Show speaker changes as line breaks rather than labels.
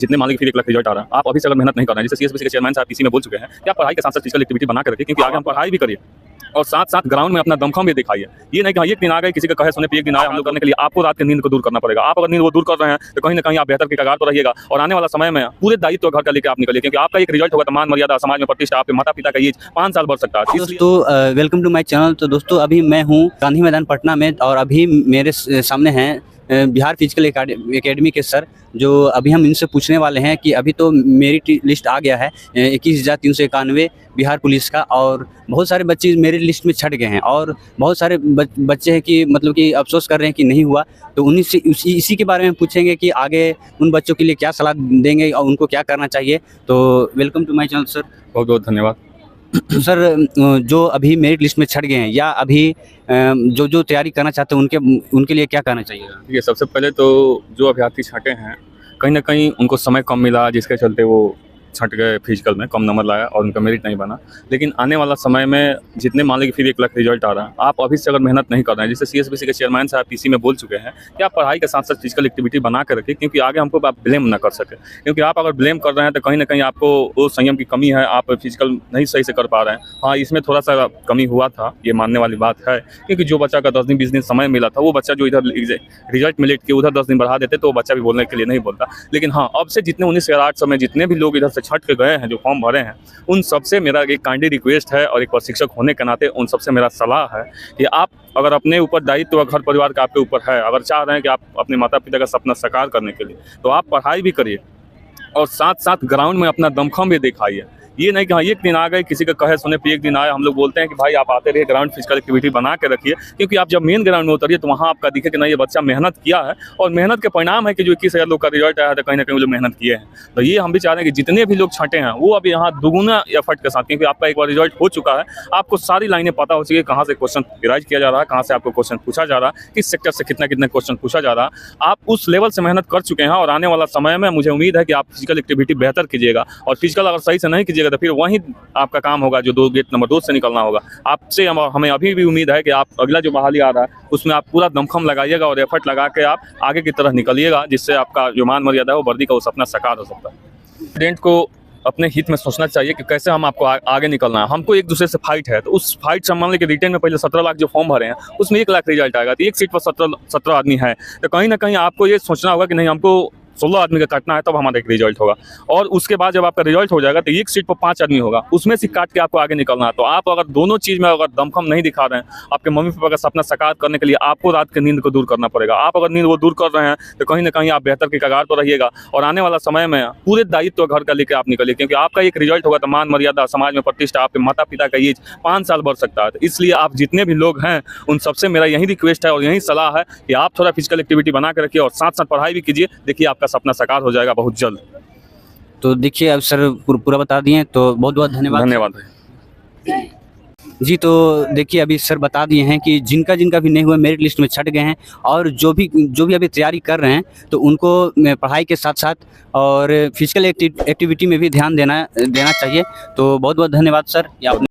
जितने मान लीजिए फिर 1 लाख रिजल्ट आ रहा है, आप अभी से अगर मेहनत नहीं कर रहे हैं, जैसे सीएसबीसी के चेयरमैन साहब पीसी में बोल चुके हैं कि आप पढ़ाई के साथ-साथ फिजिकल एक्टिविटी बना के रखिए, क्योंकि आगे हम पढ़ाई भी करिए और साथ-साथ ग्राउंड में अपना दमखम भी दिखाइए। ये नहीं कि हाँ, एक दिन आ गए, किसी का कहे सुने पे एक दिन आए हम लोग करने के लिए, आपको रात की नींद को दूर करना पड़ेगा। आप अगर नींद वो दूर कर रहे हैं, तो कहीं न कहीं आप बेहतर के कगार पर रहिएगा और आने वाला समय में पूरे दायित्व घर का लेके आप निकलिए, क्योंकि आपका एक रिजल्ट होगा तो मान मर्यादा, समाज में प्रतिष्ठा, आपके माता-पिता का एज 5 साल बढ़ सकता है।
दोस्तों वेलकम टू माय चैनल। तो दोस्तों अभी मैं हूँ गांधी मैदान पटना में और अभी मेरे सामने हैं बिहार फिजिकल एकेडमी के सर, जो अभी हम इनसे पूछने वाले हैं कि अभी तो मेरिट लिस्ट आ गया है 21,391 बिहार पुलिस का, और बहुत सारे बच्चे मेरिट लिस्ट में छट गए हैं और बहुत सारे बच्चे हैं कि मतलब कि अफसोस कर रहे हैं कि नहीं हुआ। तो उन्हीं से इसी के बारे में पूछेंगे कि आगे उन बच्चों के लिए क्या सलाह देंगे और उनको क्या करना चाहिए। तो welcome to my channel sir.
बहुत बहुत धन्यवाद।
तो सर जो अभी मेरिट लिस्ट में छट गए हैं या अभी जो तैयारी करना चाहते हैं उनके लिए क्या करना चाहिए?
देखिए, सबसे पहले तो जो अभ्यर्थी छँटे हैं, कहीं न कहीं उनको समय कम मिला, जिसके चलते वो छँट गए, फिजिकल में कम नंबर लाया और उनका मेरिट नहीं बना। लेकिन आने वाला समय में जितने मान लीजिए फिर 1 लाख रिजल्ट आ रहा है, आप अभी से अगर मेहनत नहीं कर रहे हैं, जैसे सीएसबीसी के चेयरमैन साहब पीसी में बोल चुके हैं कि आप पढ़ाई के साथ-साथ फिजिकल एक्टिविटी बना के रखिए, क्योंकि आगे हमको आप ब्लेम ना कर सकें। क्योंकि आप अगर ब्लेम कर रहे हैं तो कहीं न कहीं आपको वो संयम की कमी है, आप फिजिकल नहीं सही से कर पा रहे हैं। हाँ, इसमें थोड़ा-सा कमी हुआ था, ये मानने वाली बात है, क्योंकि जो बच्चा का 10 दिन 20 दिन समय मिला था, वो बच्चा जो इधर रिजल्ट में लेट के उधर 10 दिन बढ़ा देते तो वो बच्चा भी बोलने के लिए नहीं बोलता। लेकिन हाँ, अब से जितने 19/8 में जितने भी लोग इधर से छँट के गए हैं, जो फॉर्म भरे हैं, उन सबसे मेरा एक काइंडली रिक्वेस्ट है और एक प्रशिक्षक होने के नाते उन सबसे मेरा सलाह है कि आप अगर अपने ऊपर दायित्व घर परिवार का आपके ऊपर है, अगर चाह रहे हैं कि आप अपने माता-पिता का सपना साकार करने के लिए, तो आप पढ़ाई भी करिए और साथ-साथ ग्राउंड में अपना दमखम भी दिखाइए। ये नहीं कि हाँ, एक दिन आ गए, किसी का कहे सुने पे एक दिन आए, हम लोग बोलते हैं कि भाई आप आते रहिए, ग्राउंड फिजिकल एक्टिविटी बना के रखिए, क्योंकि आप जब मेन ग्राउंड में उतरिए तो वहाँ आपका दिखे कि नहीं, ये बच्चा मेहनत किया है और मेहनत के परिणाम है कि जो 21,000 लोग का रिजल्ट आया है, तो कहीं ना कहीं वो लोग मेहनत किए हैं। तो ये हम भी चाह रहे हैं कि जितने भी लोग छँटे हैं वो अब यहाँ दुगुना एफर्ट के साथ, क्योंकि आपका एक बार रिजल्ट हो चुका है, आपको सारी लाइनें पता हो चुकी है, कहाँ से क्वेश्चन रिवाइज किया जा रहा है, कहाँ से आपको क्वेश्चन पूछा जा रहा है, किस सेक्टर से कितने क्वेश्चन पूछा जा रहा है। आप उस लेवल से मेहनत कर चुके हैं और आने वाला समय में मुझे उम्मीद है कि आप फिजिकल एक्टिविटी बेहतर कीजिएगा और फिजिकल अगर सही से नहीं कीजिएगा तो फिर वहीं आपका काम होगा जो गेट नंबर 2 से निकलना होगा। आपसे हमें अभी भी उम्मीद है कि आप अगला जो बहाली आ रहा है उसमें आप पूरा दमखम लगाइएगा और एफर्ट लगा के आप आगे की तरफ निकलिएगा, जिससे आपका जो मान मर्यादा है वो वर्दी का वो सपना साकार हो सकता है। स्टूडेंट को अपने हित में सोचना चाहिए कि कैसे हम आपको आगे निकलना है। हमको एक दूसरे से फाइट है, तो उस फाइट से मान लीजिए कि रिटर्न में पहले 17 लाख जो फॉर्म भरे हैं उसमें 1 लाख रिजल्ट आएगा, तो एक सीट पर 17 आदमी है, तो कहीं ना कहीं आपको ये सोचना होगा कि नहीं, हमको 16 आदमी का काटना है, तब हमारा एक रिजल्ट होगा। और उसके बाद जब आपका रिजल्ट हो जाएगा तो एक सीट पर 5 आदमी होगा, उसमें से काट के आपको आगे निकलना है। तो आप अगर दोनों चीज़ में अगर दमखम नहीं दिखा रहे हैं, आपके मम्मी पापा का सपना साकार करने के लिए आपको रात की नींद को दूर करना पड़ेगा। आप अगर नींद वो दूर कर रहे हैं तो कहीं ना कहीं आप बेहतर के कगार पर रहिएगा और आने वाला समय में पूरे दायित्व घर का लेकर आप निकलिए, क्योंकि आपका एक रिजल्ट होगा तो मान मर्यादा, समाज में प्रतिष्ठा, आपके माता पिता का एज 5 साल बढ़ सकता है। तो इसलिए आप जितने भी लोग हैं उन सबसे मेरा यही रिक्वेस्ट है और यही सलाह है कि आप थोड़ा फिजिकल एक्टिविटी बना के रखिए और साथ साथ पढ़ाई भी कीजिए। देखिए, आपका सपना साकार हो जाएगा बहुत जल्द।
तो देखिए अब सर पूरा बता दिए, तो बहुत बहुत धन्यवाद।
धन्यवाद
जी। तो देखिए अभी सर बता दिए हैं कि जिनका भी नहीं हुआ मेरिट लिस्ट में छट गए हैं और जो भी अभी तैयारी कर रहे हैं तो उनको पढ़ाई के साथ साथ और फिजिकल एक्टिविटी में भी ध्यान देना चाहिए। तो बहुत बहुत धन्यवाद सर।